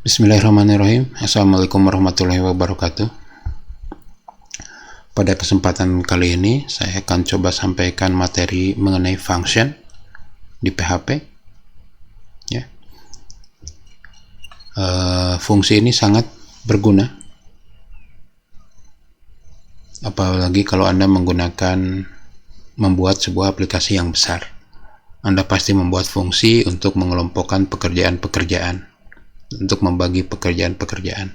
Bismillahirrahmanirrahim. Assalamualaikum warahmatullahi wabarakatuh. Pada kesempatan kali ini saya akan coba sampaikan materi mengenai function di PHP. Ya. Fungsi ini sangat berguna, apalagi kalau Anda membuat sebuah aplikasi yang besar. Anda pasti membuat fungsi untuk mengelompokkan pekerjaan-pekerjaan, untuk membagi pekerjaan-pekerjaan.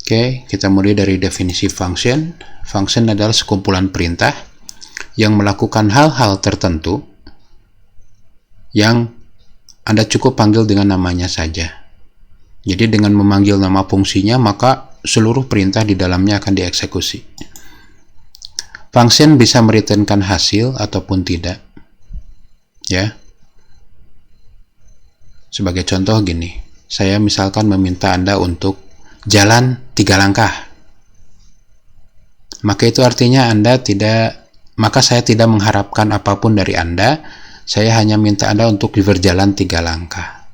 Oke, kita mulai dari definisi function. Function adalah sekumpulan perintah yang melakukan hal-hal tertentu yang Anda cukup panggil dengan namanya saja. Jadi dengan memanggil nama fungsinya, maka seluruh perintah di dalamnya akan dieksekusi. Function bisa mereturnkan hasil ataupun tidak. Ya. Sebagai contoh gini, saya misalkan meminta Anda untuk jalan 3 langkah. Maka itu artinya maka saya tidak mengharapkan apapun dari Anda, saya hanya minta Anda untuk berjalan 3 langkah.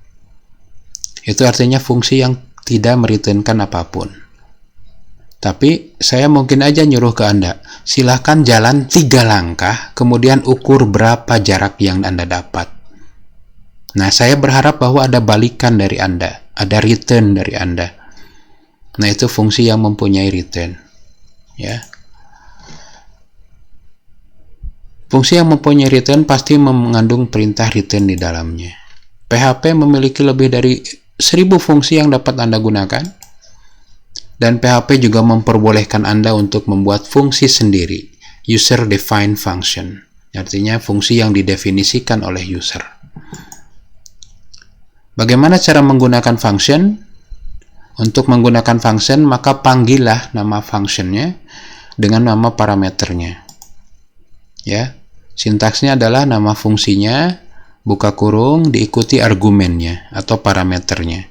Itu artinya fungsi yang tidak mereturnkan apapun. Tapi saya mungkin aja nyuruh ke Anda, silahkan jalan 3 langkah, kemudian ukur berapa jarak yang Anda dapat. Nah, saya berharap bahwa ada balikan dari Anda, ada return dari Anda. Nah, itu fungsi yang mempunyai return. Ya. Fungsi yang mempunyai return pasti mengandung perintah return di dalamnya. PHP memiliki lebih dari 1000 fungsi yang dapat Anda gunakan. Dan PHP juga memperbolehkan Anda untuk membuat fungsi sendiri, user defined function. Artinya fungsi yang didefinisikan oleh user. Bagaimana cara menggunakan function? Untuk menggunakan function, maka panggillah nama functionnya dengan nama parameternya. Ya, sintaksnya adalah nama fungsinya, buka kurung, diikuti argumennya atau parameternya.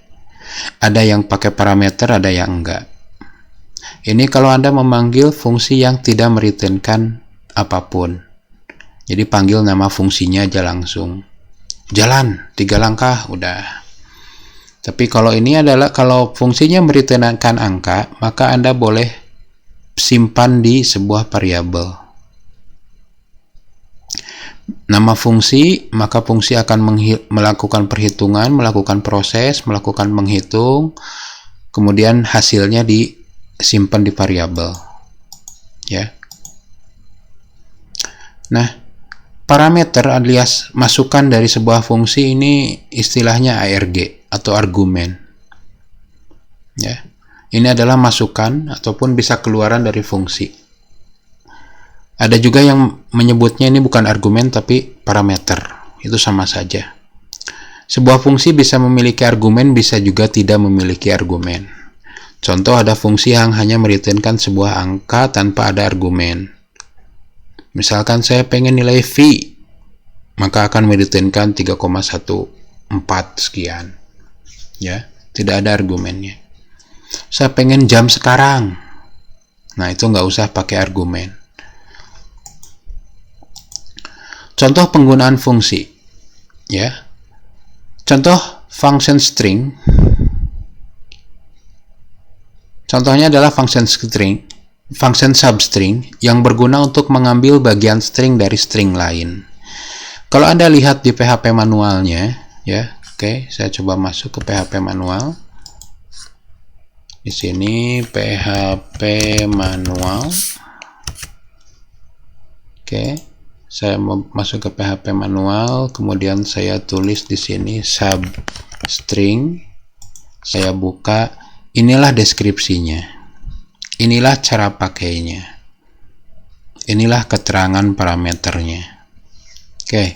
Ada yang pakai parameter, ada yang enggak. Ini kalau Anda memanggil fungsi yang tidak mereturnkan apapun. Jadi panggil nama fungsinya aja langsung. Jalan 3 langkah, udah. Tapi kalau ini adalah kalau fungsinya mereturnkan angka, maka Anda boleh simpan di sebuah variabel. Nama fungsi, maka fungsi akan melakukan perhitungan, melakukan proses, melakukan menghitung, kemudian hasilnya disimpan di variabel. Ya. Nah, parameter alias masukan dari sebuah fungsi ini istilahnya ARG atau argumen. Ya. Ini adalah masukan ataupun bisa keluaran dari fungsi. Ada juga yang menyebutnya ini bukan argumen tapi parameter. Itu sama saja. Sebuah fungsi bisa memiliki argumen, bisa juga tidak memiliki argumen. Contoh, ada fungsi yang hanya mereturnkan sebuah angka tanpa ada argumen. Misalkan saya pengen nilai V, maka akan mereturnkan 3,14 sekian. Ya, tidak ada argumennya. Saya pengen jam sekarang. Nah, itu nggak usah pakai argumen. Contoh penggunaan fungsi. Ya. Contoh function string. Contohnya adalah function substring yang berguna untuk mengambil bagian string dari string lain. Kalau Anda lihat di PHP manualnya, ya, oke, saya coba masuk ke PHP manual. Di sini PHP manual. Oke, saya mau masuk ke PHP manual, kemudian saya tulis di sini substring. Saya buka. Inilah deskripsinya. Inilah cara pakainya. Inilah keterangan parameternya. Oke.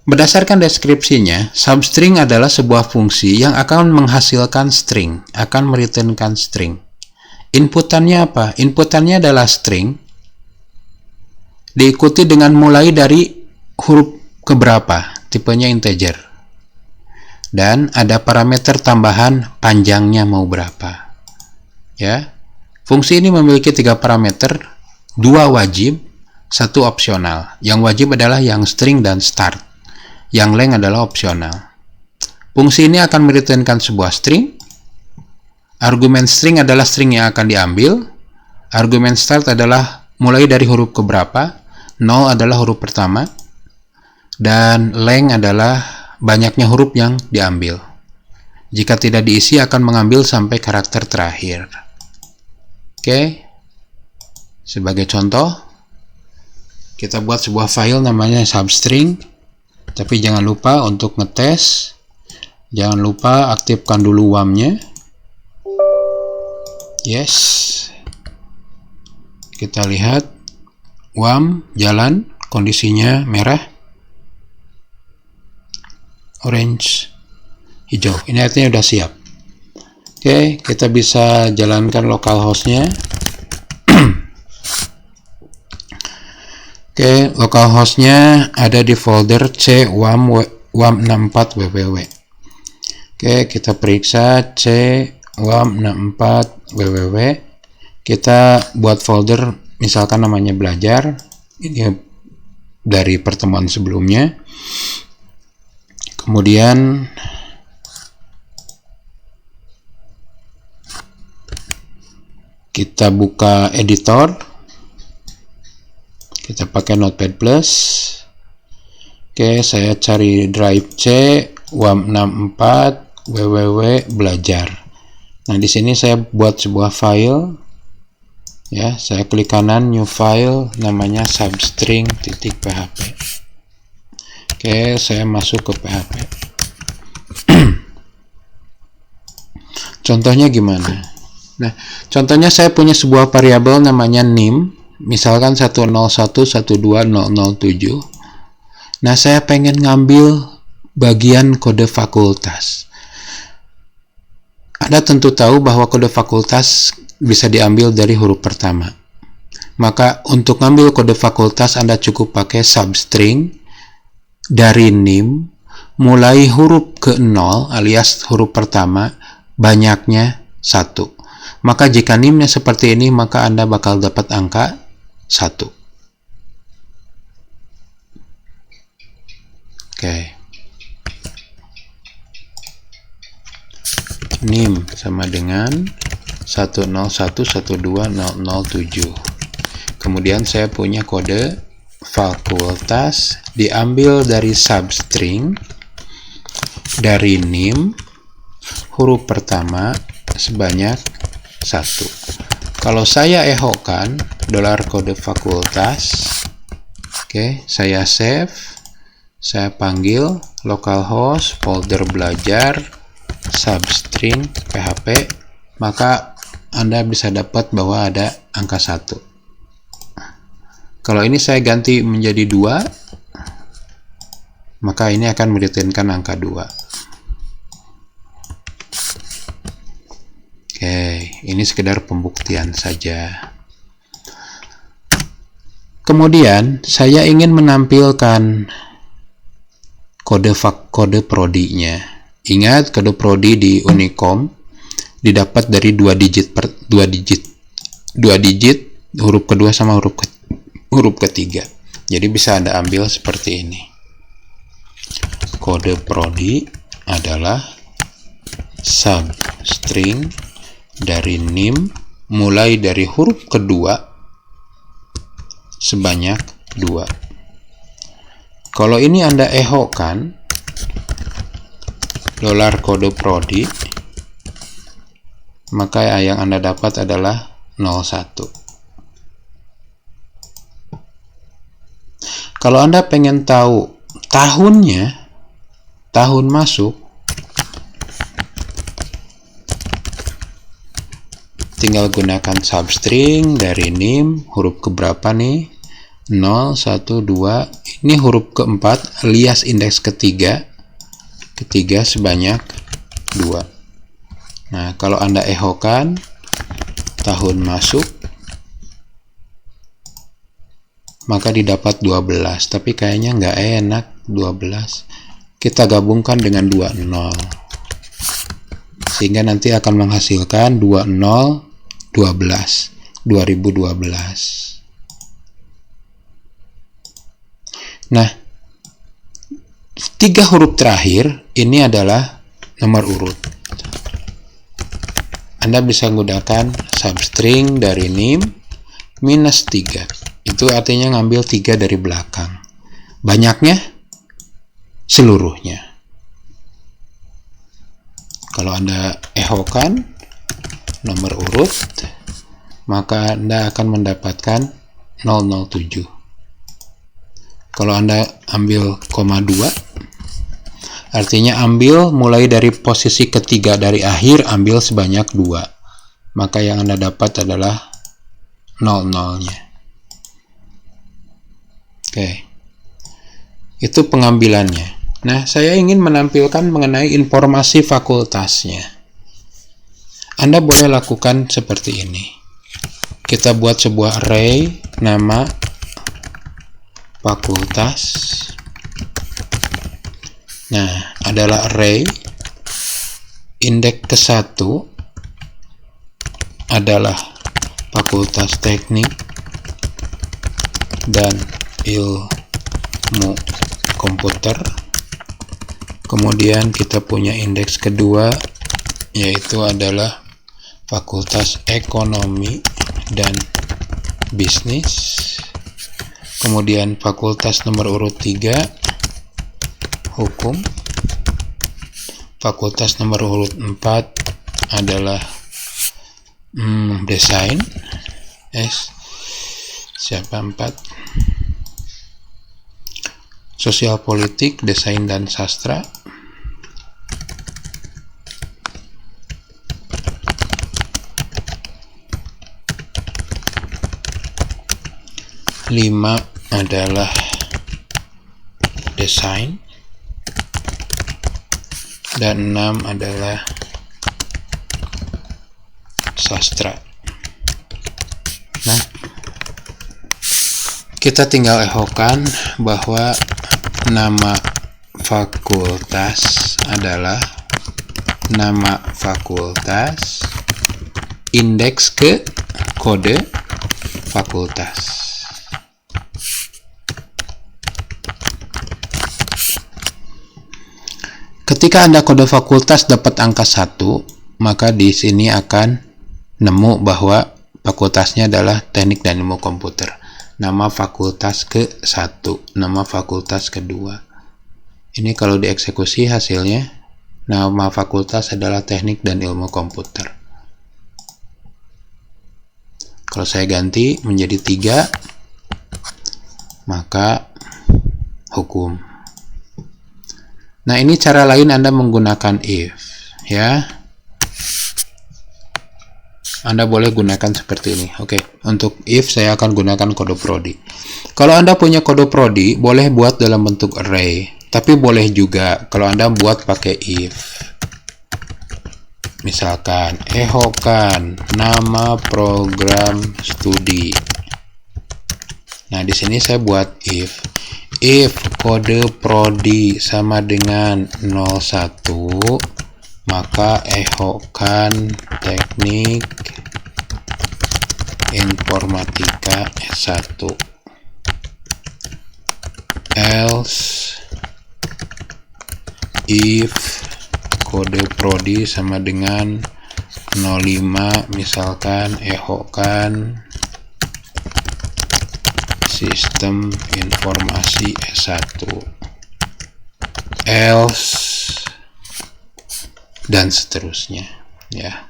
Berdasarkan deskripsinya, substring adalah sebuah fungsi yang akan menghasilkan string, akan mereturnkan string. Inputannya apa? Inputannya adalah string, diikuti dengan mulai dari huruf keberapa, tipenya integer. Dan ada parameter tambahan panjangnya mau berapa. Ya. Fungsi ini memiliki 3 parameter, 2 wajib, 1 opsional. Yang wajib adalah yang string dan start. Yang length adalah opsional. Fungsi ini akan mereturnkan sebuah string. Argumen string adalah string yang akan diambil. Argumen start adalah mulai dari huruf keberapa. 0 adalah huruf pertama. Dan length adalah banyaknya huruf yang diambil. Jika tidak diisi akan mengambil sampai karakter terakhir. Oke. Sebagai contoh, kita buat sebuah file namanya substring. Tapi jangan lupa untuk ngetes. Jangan lupa aktifkan dulu WAM-nya. Yes. Kita lihat WAM jalan, kondisinya merah, orange, hijau. Ini artinya udah siap. Oke, kita bisa jalankan localhost-nya. Oke, localhost-nya ada di folder C WAM64 www. Oke, kita periksa C WAM64 www. Kita buat folder, misalkan namanya belajar. Ini dari pertemuan sebelumnya. Kemudian kita buka editor. Kita pakai Notepad+. Oke, saya cari drive C WAM64 www belajar. Nah, di sini saya buat sebuah file. Ya, saya klik kanan new file namanya substring.php. Oke, saya masuk ke PHP. Contohnya gimana? Nah, contohnya saya punya sebuah variabel namanya nim, misalkan 101.120.007. Nah, saya pengen ngambil bagian kode fakultas. Anda tentu tahu bahwa kode fakultas bisa diambil dari huruf pertama. Maka untuk ngambil kode fakultas Anda cukup pakai substring dari nim mulai huruf ke-0 alias huruf pertama banyaknya 1. Maka jika nimnya seperti ini, maka Anda bakal dapat angka 1. Oke. Nim sama dengan 101.120.007. Kemudian saya punya kode fakultas diambil dari substring dari nim huruf pertama sebanyak 1. Kalau saya echokan $kode fakultas, oke, saya save, saya panggil localhost folder belajar substring php, maka Anda bisa dapat bahwa ada angka 1. Kalau ini saya ganti menjadi 2, maka ini akan mereturnkan angka 2. Oke, ini sekedar pembuktian saja. Kemudian saya ingin menampilkan kode prodinya. Ingat, kode prodi di Unicom didapat dari 2 digit huruf kedua sama huruf ketiga. Jadi bisa Anda ambil seperti ini. Kode prodi adalah substring dari nim mulai dari huruf kedua sebanyak 2. Kalau ini Anda echokan $kode prodi, maka yang Anda dapat adalah 01. Kalau Anda pengen tahu tahunnya, tahun masuk, tinggal gunakan substring dari nim huruf keberapa nih? 0, 1, 2. Ini huruf keempat alias indeks ketiga sebanyak 2. Nah, kalau Anda echokan tahun masuk, maka didapat 12, tapi kayaknya nggak enak 12. Kita gabungkan dengan 20, sehingga nanti akan menghasilkan 2012. Nah, 3 huruf terakhir ini adalah nomor urut. Anda bisa menggunakan substring dari name minus 3. Itu artinya ngambil 3 dari belakang. Banyaknya seluruhnya. Kalau Anda echokan nomor urut, maka Anda akan mendapatkan 007. Kalau Anda ambil koma 2, artinya ambil mulai dari posisi ketiga dari akhir, ambil sebanyak 2. Maka yang Anda dapat adalah 00-nya. Oke. Itu pengambilannya. Nah, saya ingin menampilkan mengenai informasi fakultasnya. Anda boleh lakukan seperti ini. Kita buat sebuah array nama fakultas. Nah, adalah array indeks ke-1 adalah Fakultas Teknik dan Ilmu Komputer. Kemudian kita punya indeks kedua, yaitu adalah Fakultas Ekonomi dan Bisnis. Kemudian fakultas nomor urut 3 Hukum. Fakultas nomor urut 4 adalah Desain. Siapa 4? Sosial Politik, Desain dan Sastra. Lima adalah Desain, dan 6 adalah Sastra. Nah, kita tinggal echokan bahwa nama fakultas adalah nama fakultas, indeks ke kode fakultas. Ketika Anda kode fakultas dapat angka 1, maka di sini akan nemu bahwa fakultasnya adalah Teknik dan Ilmu Komputer. Nama fakultas ke-1, nama fakultas kedua. Ini kalau dieksekusi hasilnya, nama fakultas adalah Teknik dan Ilmu Komputer. Kalau saya ganti menjadi 3, maka Hukum. Nah, ini cara lain Anda menggunakan if, ya. Anda boleh gunakan seperti ini. Oke, untuk if saya akan gunakan kode prodi. Kalau Anda punya kode prodi, boleh buat dalam bentuk array. Tapi boleh juga kalau Anda buat pakai if. Misalkan, echokan nama program studi. Nah, di sini saya buat if. If kode prodi sama dengan 01, maka echokan Teknik Informatika S1. Else if kode prodi sama dengan 05, misalkan echokan Sistem Informasi S1. Else dan seterusnya, ya.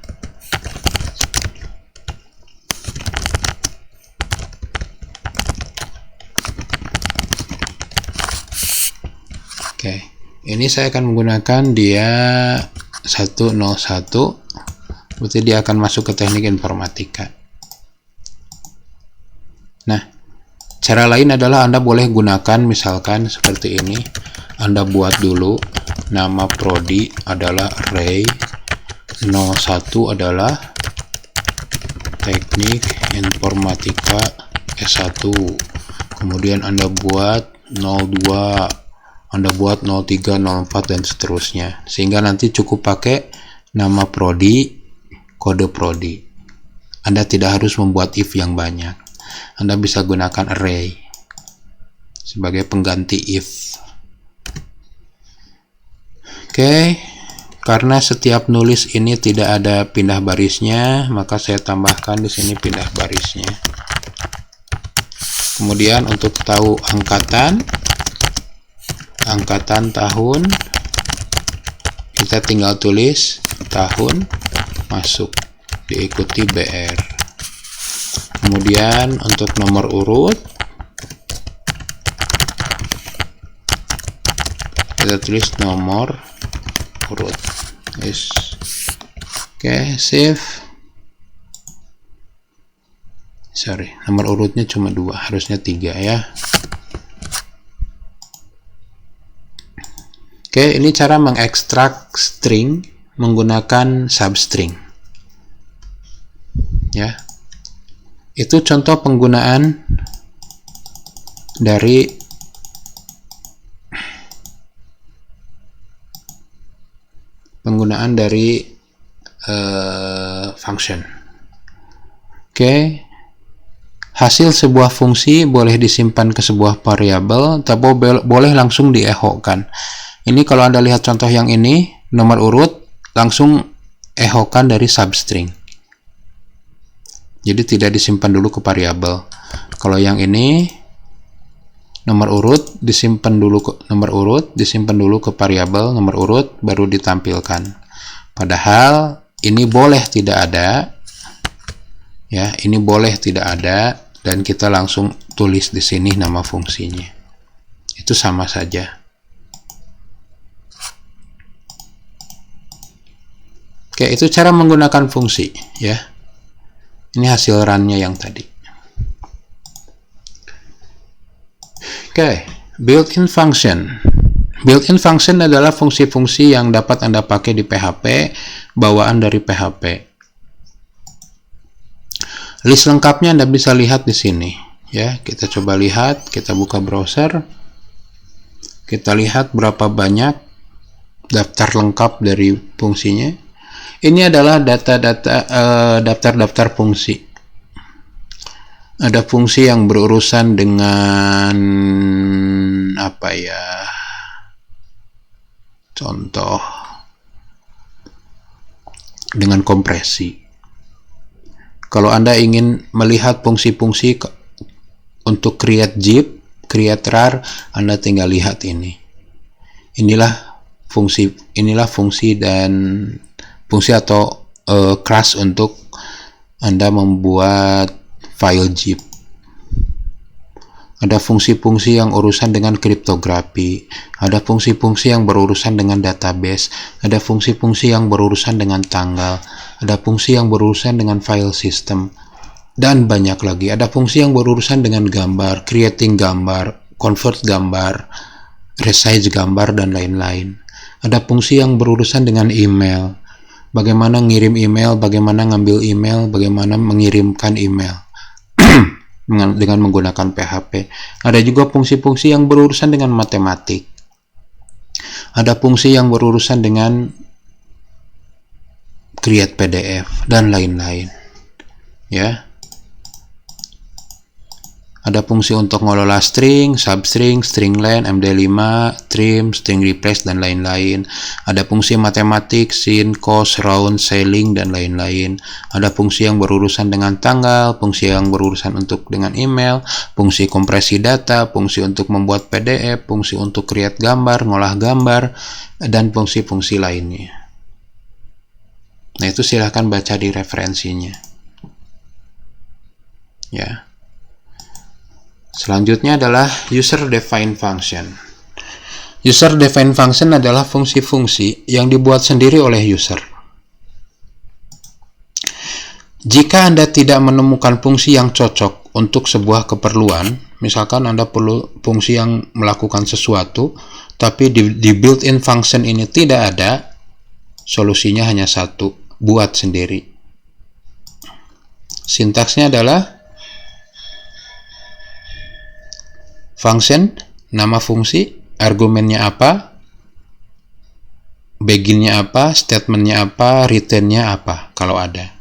Oke, ini saya akan menggunakan dia 101, berarti dia akan masuk ke Teknik Informatika. Nah, cara lain adalah Anda boleh gunakan misalkan seperti ini. Anda buat dulu nama prodi adalah array, 01 adalah Teknik Informatika S1. Kemudian Anda buat 02, Anda buat 03, 04 dan seterusnya. Sehingga nanti cukup pakai nama prodi, kode prodi. Anda tidak harus membuat if yang banyak. Anda bisa gunakan array sebagai pengganti if. Oke, Karena setiap nulis ini tidak ada pindah barisnya, maka saya tambahkan di sini pindah barisnya. Kemudian untuk tahu angkatan tahun, kita tinggal tulis tahun, masuk, diikuti BR. Kemudian untuk nomor urut, kita tulis nomor urut. Yes. Oke, save. Sorry, nomor urutnya cuma 2, harusnya 3 ya. Oke, ini cara mengekstrak string menggunakan substring. Ya. Itu contoh penggunaan dari function. Oke. Hasil sebuah fungsi boleh disimpan ke sebuah variabel, tapi boleh langsung diechokan. Ini kalau Anda lihat contoh yang ini, nomor urut langsung echokan dari substring. Jadi tidak disimpan dulu ke variabel. Kalau yang ini, nomor urut disimpan dulu ke variabel nomor urut baru ditampilkan. Padahal ini boleh tidak ada. Ya, ini boleh tidak ada dan kita langsung tulis di sini nama fungsinya. Itu sama saja. Oke, itu cara menggunakan fungsi, ya. Ini hasil run-nya yang tadi. Oke, built-in function. Built-in function adalah fungsi-fungsi yang dapat Anda pakai di PHP, bawaan dari PHP. List lengkapnya Anda bisa lihat di sini, ya. Kita coba lihat, kita buka browser. Kita lihat berapa banyak daftar lengkap dari fungsinya. Ini adalah daftar-daftar fungsi. Ada fungsi yang berurusan dengan apa ya? Contoh dengan kompresi. Kalau Anda ingin melihat fungsi-fungsi untuk create zip, create rar, Anda tinggal lihat ini. Inilah fungsi atau class untuk Anda membuat file zip. Ada fungsi-fungsi yang urusan dengan kriptografi, ada fungsi-fungsi yang berurusan dengan database, ada fungsi-fungsi yang berurusan dengan tanggal, ada fungsi yang berurusan dengan file system, dan banyak lagi. Ada fungsi yang berurusan dengan gambar, creating gambar, convert gambar, resize gambar, dan lain-lain. Ada fungsi yang berurusan dengan email, bagaimana ngirim email, bagaimana ngambil email, bagaimana mengirimkan email dengan menggunakan PHP. Ada juga fungsi-fungsi yang berurusan dengan matematik. Ada fungsi yang berurusan dengan create PDF dan lain-lain. Ya. Ada fungsi untuk mengelola string, substring, string length, MD5, trim, string replace, dan lain-lain. Ada fungsi matematik, sin, cos, round, sailing, dan lain-lain. Ada fungsi yang berurusan dengan tanggal, fungsi yang berurusan dengan email, fungsi kompresi data, fungsi untuk membuat PDF, fungsi untuk create gambar, ngolah gambar, dan fungsi-fungsi lainnya. Nah, itu silahkan baca di referensinya. Ya. Selanjutnya adalah user-defined function. User-defined function adalah fungsi-fungsi yang dibuat sendiri oleh user. Jika Anda tidak menemukan fungsi yang cocok untuk sebuah keperluan, misalkan Anda perlu fungsi yang melakukan sesuatu, tapi di built-in function ini tidak ada, solusinya hanya satu, buat sendiri. Sintaksnya adalah function, nama fungsi, argumennya apa, beginnya apa, statementnya apa, returnnya apa, kalau ada.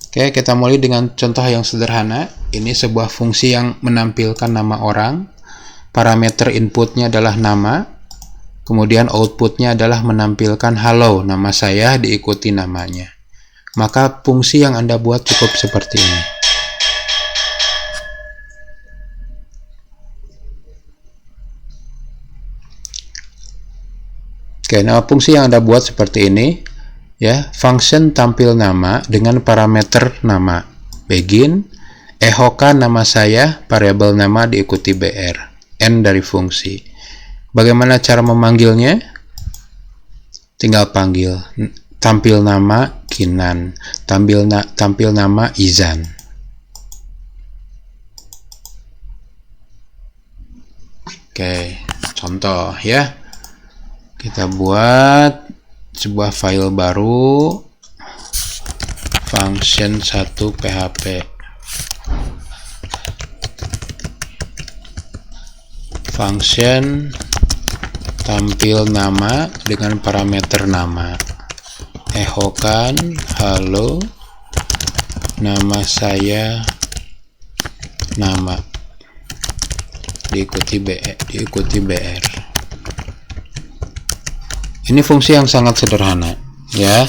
Oke, kita mulai dengan contoh yang sederhana. Ini sebuah fungsi yang menampilkan nama orang. Parameter inputnya adalah nama. kemudian outputnya adalah menampilkan halo, nama saya diikuti namanya. Maka fungsi yang Anda buat cukup seperti ini. Oke, nah fungsi yang Anda buat seperti ini, ya, function tampil nama dengan parameter nama, begin, echokan nama saya, variabel nama diikuti br, n dari fungsi. Bagaimana cara memanggilnya? Tinggal panggil, tampil nama Kinan, tampil nama Izan. Oke, contoh ya. Kita buat sebuah file baru, function 1 php, function tampil nama dengan parameter nama, echokan halo, nama saya, nama diikuti br. Ini fungsi yang sangat sederhana, ya,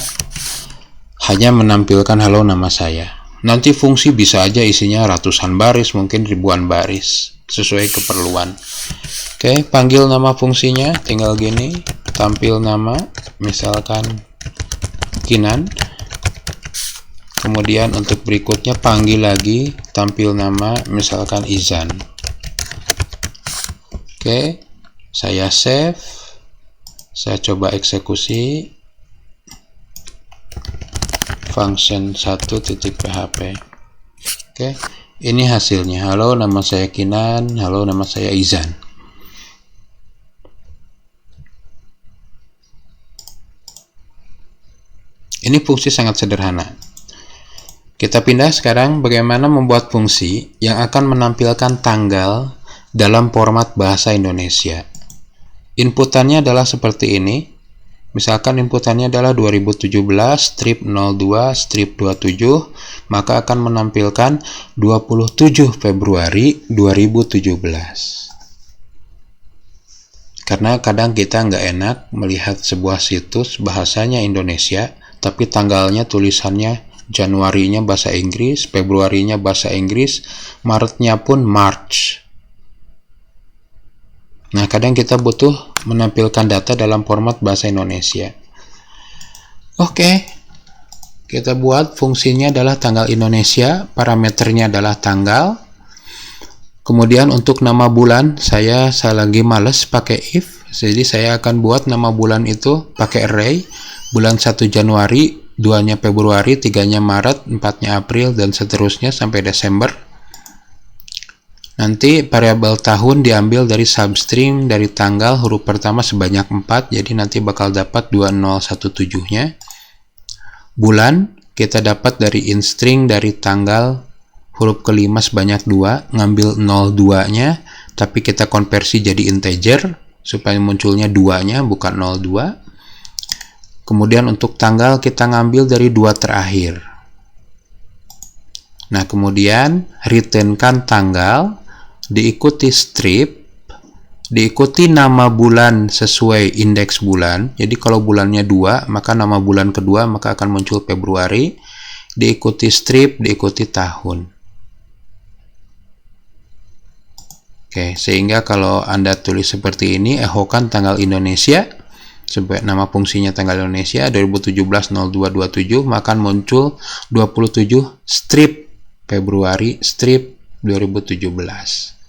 hanya menampilkan halo nama saya. Nanti fungsi bisa aja isinya ratusan baris, mungkin ribuan baris, sesuai keperluan. Oke, panggil nama fungsinya, tinggal gini, tampil nama, misalkan Kinan. Kemudian untuk berikutnya panggil lagi, tampil nama, misalkan Izan. Oke, saya save. Saya coba eksekusi function 1.php. Oke, ini hasilnya. Halo, nama saya Kinan. Halo, nama saya Izan. Ini fungsi sangat sederhana. Kita pindah sekarang bagaimana membuat fungsi yang akan menampilkan tanggal dalam format bahasa Indonesia. Inputannya adalah seperti ini. Misalkan inputannya adalah 2017 strip 02 strip 27, maka akan menampilkan 27 Februari 2017. Karena kadang kita nggak enak melihat sebuah situs bahasanya Indonesia, tapi tanggalnya tulisannya Januarinya bahasa Inggris, Februarinya bahasa Inggris, Maretnya pun March. Nah, kadang kita butuh menampilkan data dalam format bahasa Indonesia. Oke, kita buat fungsinya adalah tanggal Indonesia, parameternya adalah tanggal. Kemudian untuk nama bulan, saya lagi males pakai if, jadi saya akan buat nama bulan itu pakai array, bulan 1 Januari, 2-nya Februari, 3-nya Maret, 4-nya April, dan seterusnya sampai Desember. Nanti variabel tahun diambil dari substring dari tanggal huruf pertama sebanyak 4, jadi nanti bakal dapat 2017-nya. Bulan kita dapat dari instring dari tanggal huruf kelima sebanyak 2, ngambil 02-nya, tapi kita konversi jadi integer supaya munculnya 2-nya bukan 02. Kemudian untuk tanggal kita ngambil dari 2 terakhir. Nah, kemudian returnkan tanggal, diikuti strip, diikuti nama bulan sesuai indeks bulan. Jadi kalau bulannya 2, maka nama bulan kedua maka akan muncul Februari, diikuti strip, diikuti tahun. Oke, sehingga kalau Anda tulis seperti ini, echokan tanggal Indonesia, sebagai nama fungsinya tanggal Indonesia 2017-02-27, maka muncul 27 strip Februari strip 2017.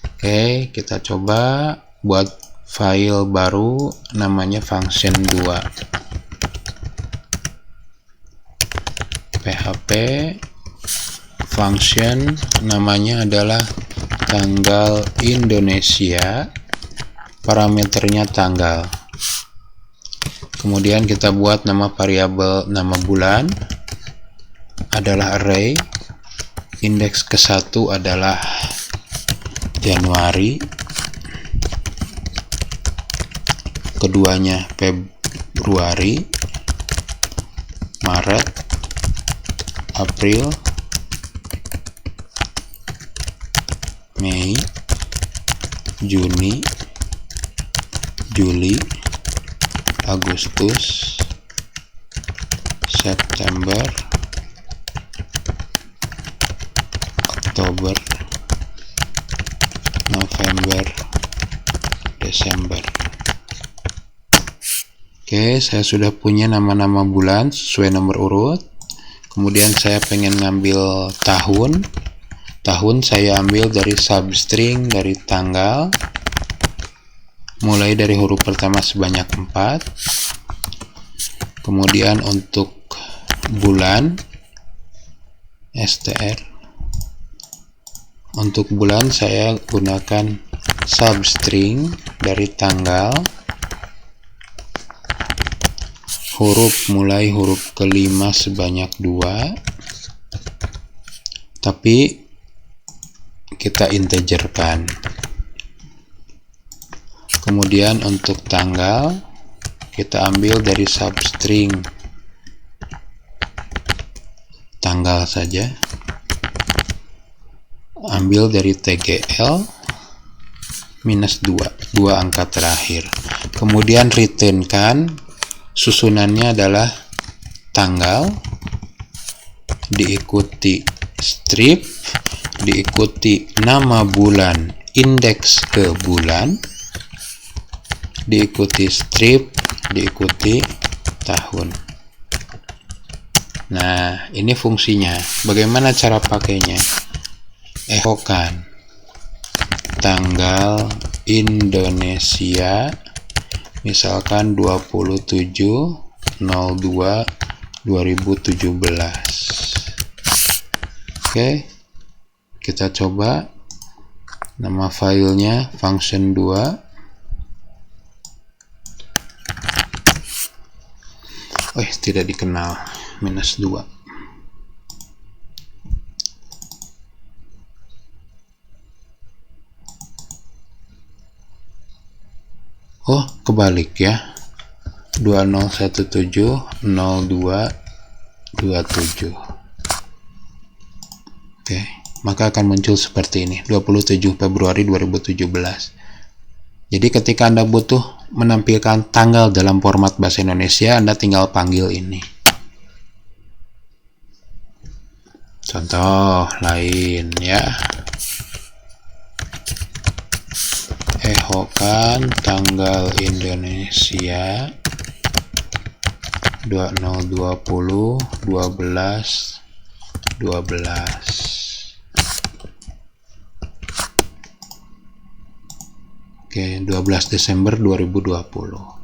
Oke, kita coba buat file baru namanya function 2 php, function namanya adalah tanggal Indonesia, parameternya tanggal. Kemudian kita buat nama variabel nama bulan adalah array, indeks ke-1 adalah Januari, keduanya Februari, Maret, April, Mei, Juni, Juli, Agustus, September, Oktober, November, Desember. Oke, saya sudah punya nama-nama bulan sesuai nomor urut. Kemudian saya pengen ngambil tahun. Tahun saya ambil dari substring dari tanggal. Mulai dari huruf pertama sebanyak 4. Kemudian untuk bulan, str. Untuk bulan saya gunakan substring dari tanggal. Huruf mulai huruf kelima sebanyak 2. Tapi kita integerkan. Kemudian untuk tanggal kita ambil dari substring tanggal saja, ambil dari tgl minus 2 angka terakhir. Kemudian returnkan, susunannya adalah tanggal diikuti strip, diikuti nama bulan, indeks ke bulan, diikuti strip, diikuti tahun. Nah, ini fungsinya. Bagaimana cara pakainya? Echokan tanggal Indonesia, misalkan 27/02/2017. Oke, kita coba. Nama filenya function 2. Tidak dikenal, minus 2. Kebalik ya. 2017/02/27. Oke, maka akan muncul seperti ini, 27 Februari 2017. Jadi ketika Anda butuh menampilkan tanggal dalam format bahasa Indonesia, Anda tinggal panggil ini. Contoh lain ya. Echokan tanggal Indonesia 2020/12/12. Oke, 12 Desember 2020.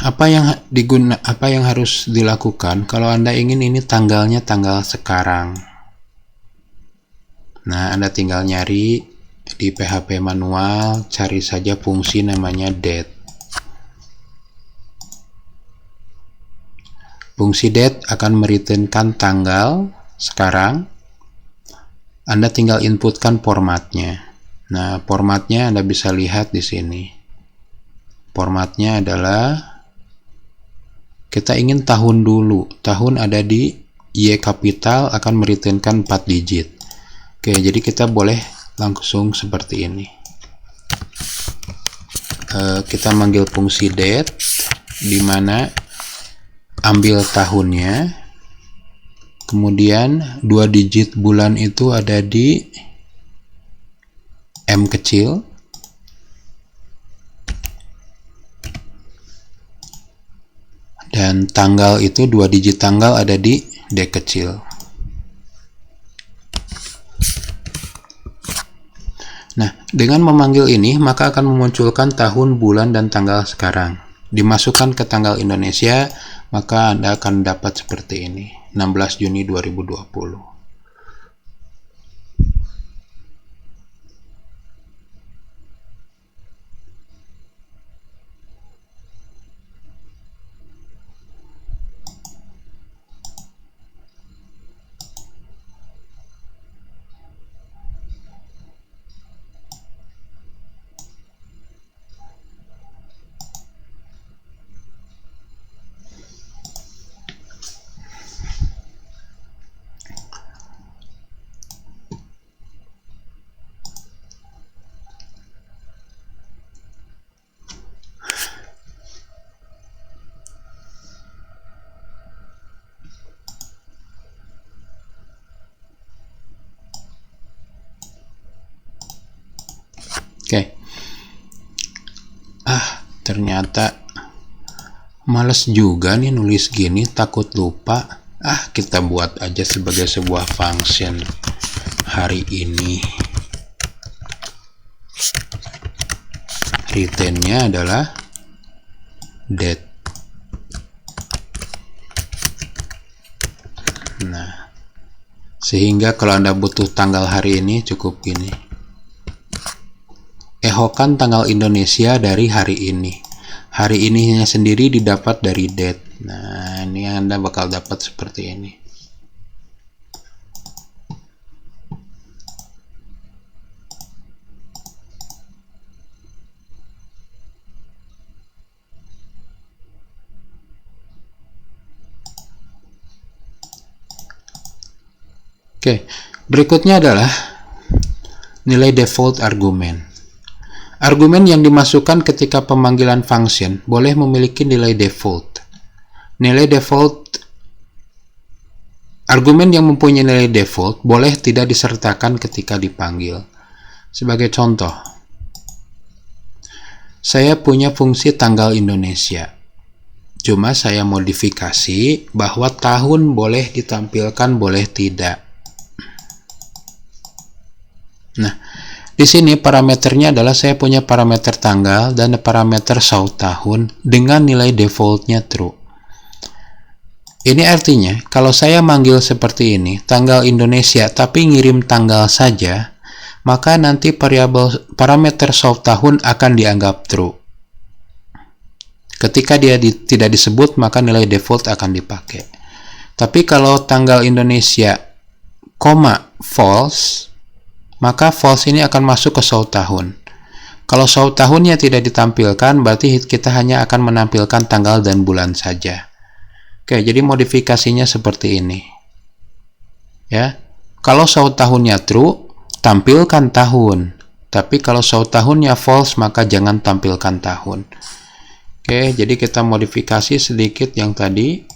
Apa yang harus dilakukan kalau Anda ingin ini tanggalnya tanggal sekarang? Nah, Anda tinggal nyari di PHP manual, cari saja fungsi namanya date. Fungsi date akan mereturnkan tanggal sekarang. Anda tinggal inputkan formatnya. Nah, formatnya Anda bisa lihat di sini. Formatnya adalah kita ingin tahun dulu. Tahun ada di Y kapital, akan mereturnkan 4 digit. Oke, jadi kita boleh langsung seperti ini. Kita manggil fungsi date, di mana ambil tahunnya. Kemudian 2 digit bulan itu ada di M kecil. Dan tanggal itu 2 digit tanggal ada di D kecil. Nah, dengan memanggil ini maka akan memunculkan tahun, bulan, dan tanggal sekarang. Dimasukkan ke tanggal Indonesia, maka Anda akan dapat seperti ini. 16 Juni 2020. Oke. Ternyata males juga nih nulis gini, takut lupa. Kita buat aja sebagai sebuah function hari ini. Return-nya adalah date. Nah, sehingga kalau Anda butuh tanggal hari ini cukup gini. Echokan tanggal Indonesia dari hari ini. Hari ininya sendiri didapat dari date. Nah, ini Anda bakal dapat seperti ini. Oke, berikutnya adalah nilai default argumen. Argumen yang dimasukkan ketika pemanggilan function boleh memiliki nilai default. Nilai default, argumen yang mempunyai nilai default boleh tidak disertakan ketika dipanggil. Sebagai contoh, saya punya fungsi tanggal Indonesia. Cuma saya modifikasi bahwa tahun boleh ditampilkan, boleh tidak. Nah, di sini parameternya adalah saya punya parameter tanggal dan parameter show tahun dengan nilai defaultnya true. Ini artinya kalau saya manggil seperti ini, tanggal Indonesia tapi ngirim tanggal saja, maka nanti variabel parameter show tahun akan dianggap true. Ketika dia tidak disebut, maka nilai default akan dipakai. Tapi kalau tanggal Indonesia, false, maka false ini akan masuk ke show tahun. Kalau show tahunnya tidak ditampilkan, berarti kita hanya akan menampilkan tanggal dan bulan saja. Oke, jadi modifikasinya seperti ini. Ya, kalau show tahunnya true, tampilkan tahun. Tapi kalau show tahunnya false, maka jangan tampilkan tahun. Oke, jadi kita modifikasi sedikit yang tadi.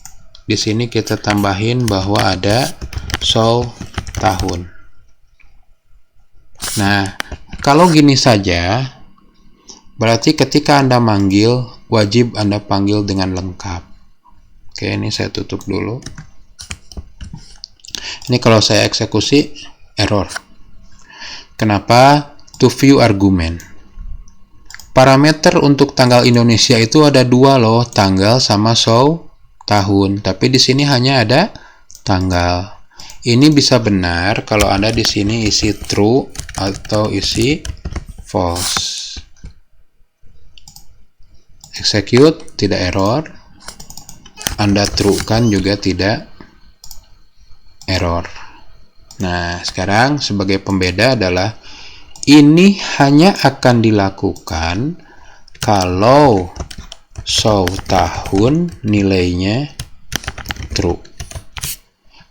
Di sini kita tambahin bahwa ada show tahun. Nah, kalau gini saja, berarti ketika Anda manggil, wajib Anda panggil dengan lengkap. Oke, ini saya tutup dulu. Ini kalau saya eksekusi, error. Kenapa? To view argument. Parameter untuk tanggal Indonesia itu ada dua loh, tanggal sama show tahun. Tapi di sini hanya ada tanggal. Ini bisa benar kalau Anda di sini isi true atau isi false. Execute, tidak error. Anda true kan juga tidak error. Nah, sekarang sebagai pembeda adalah ini hanya akan dilakukan kalau show tahun nilainya true.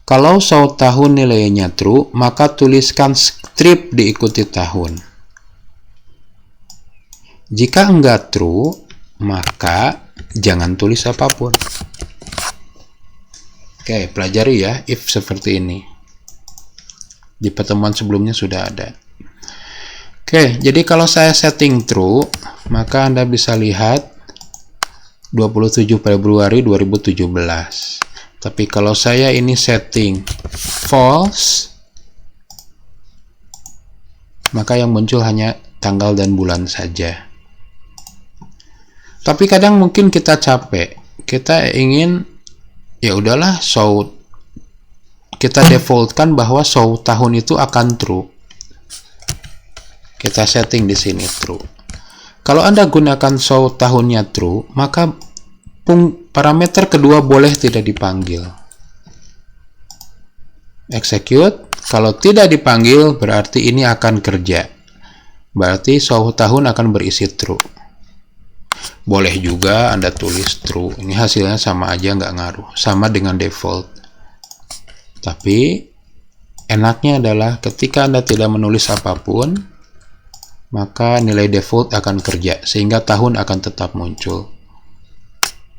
Kalau show tahun nilainya true, maka tuliskan strip diikuti tahun. Jika enggak true, maka jangan tulis apapun. Oke, pelajari ya if seperti ini. Di pertemuan sebelumnya sudah ada. Oke, jadi kalau saya setting true, maka Anda bisa lihat 27 Februari 2017. Tapi kalau saya ini setting false, maka yang muncul hanya tanggal dan bulan saja. Tapi kadang mungkin kita capek, kita ingin ya udahlah show, kita defaultkan bahwa show tahun itu akan true. Kita setting di sini true. Kalau Anda gunakan show tahunnya true, maka parameter kedua boleh tidak dipanggil. Execute. Kalau tidak dipanggil, berarti ini akan kerja. Berarti show tahun akan berisi true. Boleh juga Anda tulis true. Ini hasilnya sama aja, nggak ngaruh. Sama dengan default. Tapi enaknya adalah ketika Anda tidak menulis apapun, maka nilai default akan kerja. Sehingga tahun akan tetap muncul.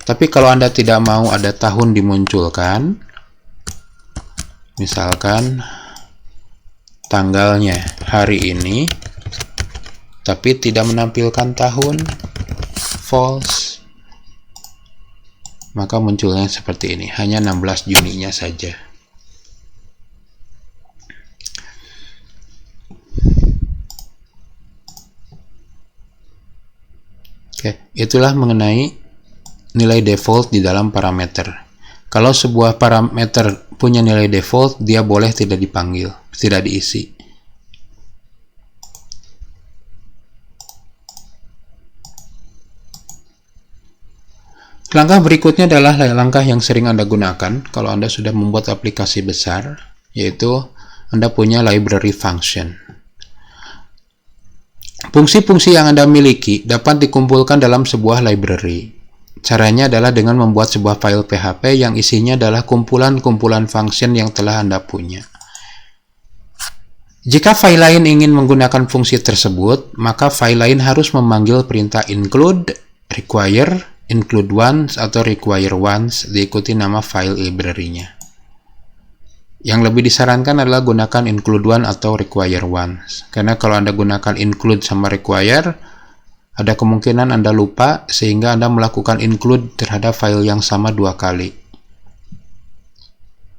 Tapi kalau Anda tidak mau ada tahun dimunculkan, misalkan tanggalnya hari ini, tapi tidak menampilkan tahun, false. Maka munculnya seperti ini, hanya 16 Juninya saja. Oke, itulah mengenai nilai default di dalam parameter. Kalau sebuah parameter punya nilai default, dia boleh tidak dipanggil, tidak diisi. Langkah berikutnya adalah langkah yang sering Anda gunakan kalau Anda sudah membuat aplikasi besar, yaitu Anda punya library function. Fungsi-fungsi yang Anda miliki dapat dikumpulkan dalam sebuah library. Caranya adalah dengan membuat sebuah file PHP yang isinya adalah kumpulan-kumpulan function yang telah Anda punya. Jika file lain ingin menggunakan fungsi tersebut, maka file lain harus memanggil perintah include, require, include once atau require once diikuti nama file library-nya. Yang lebih disarankan adalah gunakan include one atau require once. Karena kalau Anda gunakan include sama require, ada kemungkinan Anda lupa sehingga Anda melakukan include terhadap file yang sama 2 kali.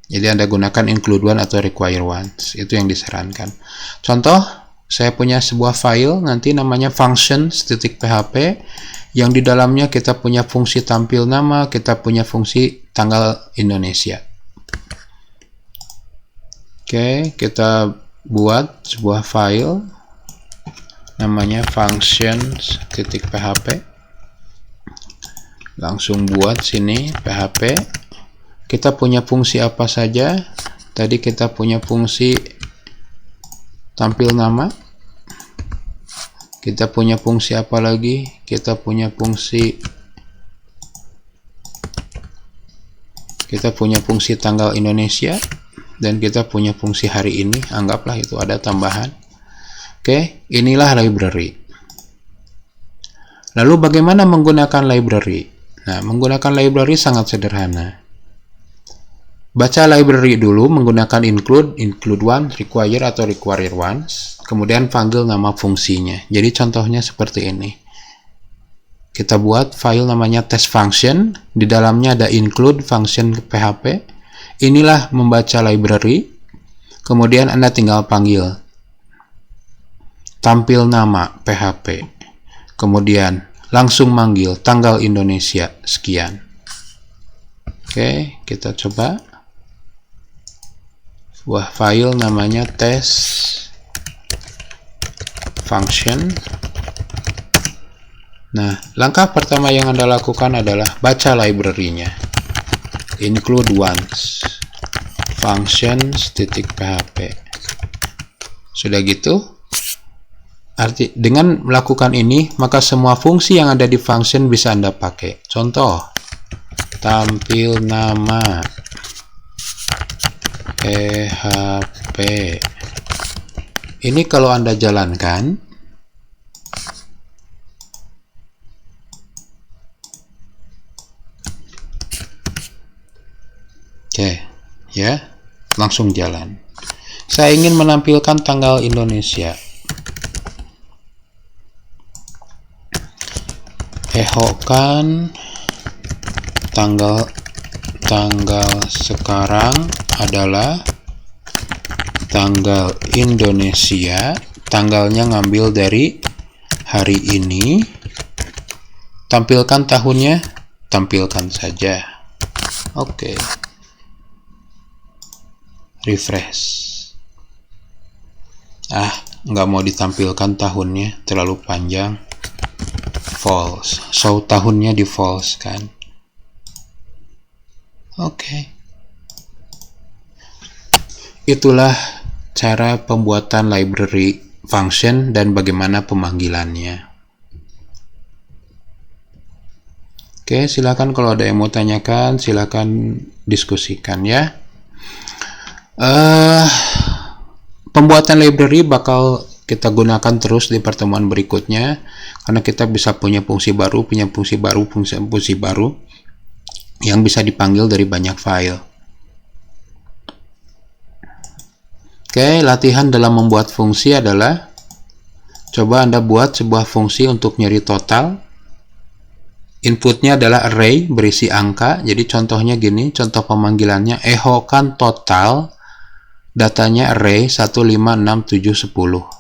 Jadi Anda gunakan include one atau require once. Itu yang disarankan. Contoh, saya punya sebuah file nanti namanya functions.php yang di dalamnya kita punya fungsi tampil nama, kita punya fungsi tanggal Indonesia. Oke, kita buat sebuah file namanya functions.php. Langsung buat sini php. Kita punya fungsi apa saja? Tadi kita punya fungsi tampil nama. Kita punya fungsi apa lagi? Kita punya fungsi tanggal Indonesia dan kita punya fungsi hari ini. Anggaplah itu ada tambahan. Oke, inilah library. Lalu bagaimana menggunakan library? Nah, menggunakan library sangat sederhana. Baca library dulu menggunakan include one, require atau require once, kemudian panggil nama fungsinya. Jadi contohnya seperti ini. Kita buat file namanya test function, di dalamnya ada include function PHP. Inilah membaca library, kemudian Anda tinggal panggil tampil nama PHP, kemudian langsung manggil tanggal Indonesia sekian. Oke, kita coba. Sebuah file namanya test function. Nah, langkah pertama yang Anda lakukan adalah baca library-nya. Include once functions.php. Sudah gitu? Dengan melakukan ini, maka semua fungsi yang ada di function bisa Anda pakai. Contoh, tampil nama PHP. Ini kalau Anda jalankan, oke, ya, langsung jalan. Saya ingin menampilkan tanggal Indonesia. Ehokan tanggal sekarang adalah tanggal Indonesia. Tanggalnya ngambil dari hari ini. Tampilkan tahunnya, tampilkan saja. Oke. Refresh. Nggak mau ditampilkan tahunnya, terlalu panjang. False. So tahunnya di false kan. Oke. Itulah cara pembuatan library function dan bagaimana pemanggilannya. Oke, silakan kalau ada yang mau tanyakan, silakan diskusikan ya. Pembuatan library bakal kita gunakan terus di pertemuan berikutnya, karena kita bisa punya fungsi baru yang bisa dipanggil dari banyak file. Oke, latihan dalam membuat fungsi adalah Coba Anda buat sebuah fungsi untuk nyari total. Inputnya adalah array berisi angka. Jadi contohnya gini, contoh pemanggilannya echokan total. Datanya array 1, 5, 6, 7, 10.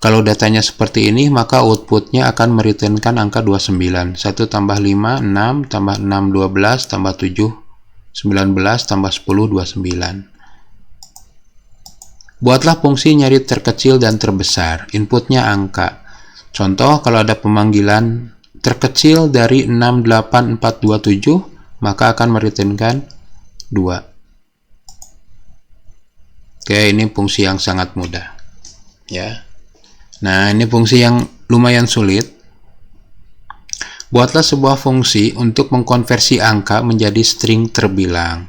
Kalau datanya seperti ini, maka outputnya akan mereturnkan angka 29. 1 tambah 5, 6, tambah 6, 12, tambah 7, 19, tambah 10, 29. Buatlah fungsi nyari terkecil dan terbesar. Inputnya angka. Contoh, kalau ada pemanggilan terkecil dari 68427, maka akan mereturnkan 2. Oke, ini fungsi yang sangat mudah. Ya. Nah, ini fungsi yang lumayan sulit. Buatlah sebuah fungsi untuk mengkonversi angka menjadi string terbilang.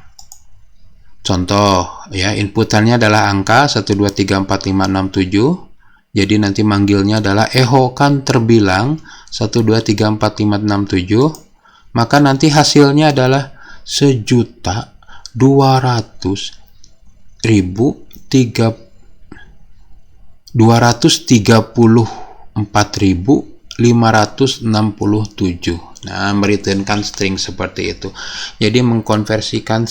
Contoh, ya, inputannya adalah angka 1, 2, 3, 4, 5, 6, 7. Jadi nanti manggilnya adalah echokan terbilang 1, 2, 3, 4, 5, 6, 7. Maka nanti hasilnya adalah 234.567. Nah, mereturnkan string seperti itu. Jadi mengkonversikan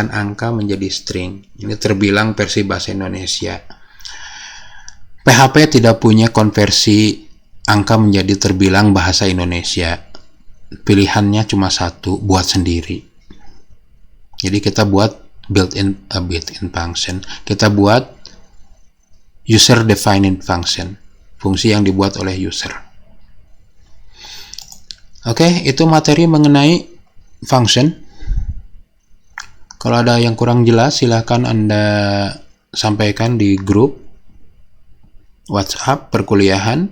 angka menjadi string. Ini terbilang versi bahasa Indonesia. PHP tidak punya konversi angka menjadi terbilang bahasa Indonesia. Pilihannya cuma satu, buat sendiri. Jadi kita buat built-in function. Kita buat user defined function, fungsi yang dibuat oleh user. Oke, itu materi mengenai function. Kalau ada yang kurang jelas, silahkan Anda sampaikan di grup WhatsApp perkuliahan,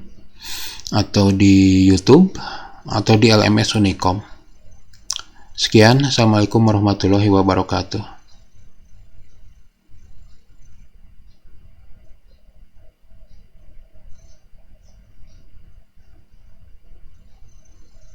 atau di YouTube, atau di LMS Unicom. Sekian, Assalamualaikum warahmatullahi wabarakatuh.